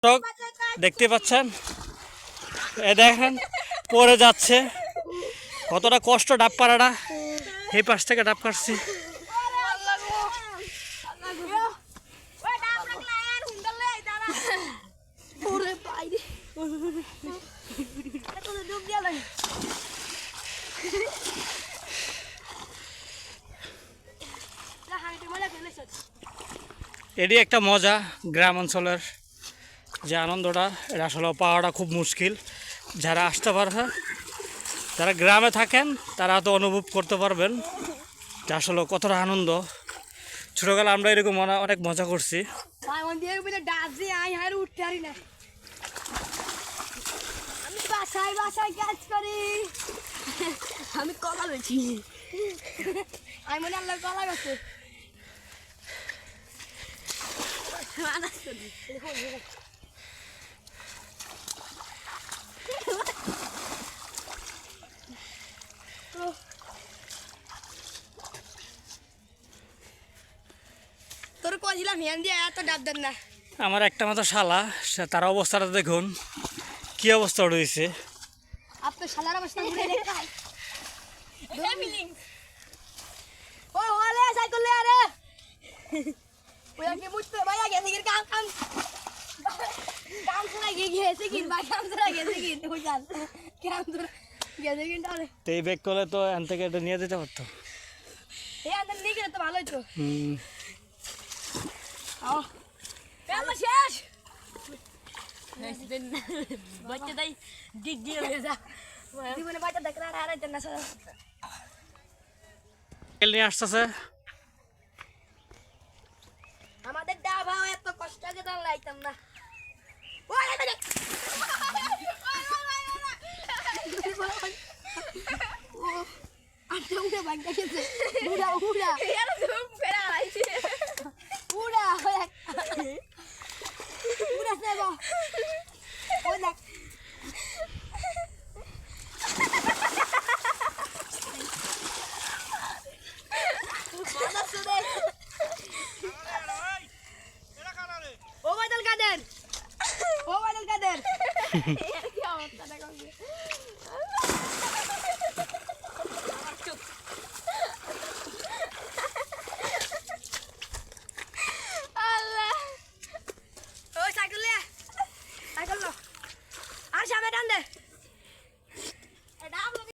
টক দেখতে পাচ্ছেন, এ দেখেন পড়ে যাচ্ছে। কতটা কষ্ট ডাব পাড়াটা, এই পাশ থেকে ডাব কাটছি। এটি একটা মজা গ্রাম অঞ্চলের যে আনন্দটা, এটা আসলে পাওয়াটা খুব মুশকিল। যারা আসতে পারে, যারা গ্রামে থাকেন তারা তো অনুভব করতে পারবেন যে আসলে কতটা আনন্দ। ছোটোবেলা আমরা এরকম অনেক মজা করছি। আমি বাসায় বাসায় কাজ করি, আমি কলা বেছি, আমি মনে আল্লাহ কলা গেছে। তোর কইলাম হিয়ান দিয়ে এত ডাব দেন না। আমার একটা মাত্র শালা, তার অবস্থাটা দেখুন কি অবস্থা রয়েছে। আপনার শালার অবস্থা ঘুরে দেখাই। ওই ওলে সাইকেল লে আরে ওই আগে মুছতে ভাইয়া গেছে কি কাম কাম কাম করে গিয়েছে কি ভাই কাম করে গেছে কি তুই জান কাম করে গেছে কি তাহলে তো এই ব্যাগ করলে তো এখান থেকে এটা নিয়ে যেতে পারতো। এই আন্দর নিয়ে গেলে তো ভালোই তো। ও কামা শেষ বাচ্চা দাই ডিগ দিয়ে হয়ে যা জীবনে বাচ্চা দেখরা আর আইতে না স্যার নিয়ে আসতেছে। আমাদের ডাবা এত কষ্ট করে দাঁড় লাইতাম না। ওই আরে ও আচ্ছা উঠে বাইকটা খেতে উড়া উড়া এর ধুম ফেরা আইছে উড়া উড়া সেবা ওই দেখ ও বাইদল কাদের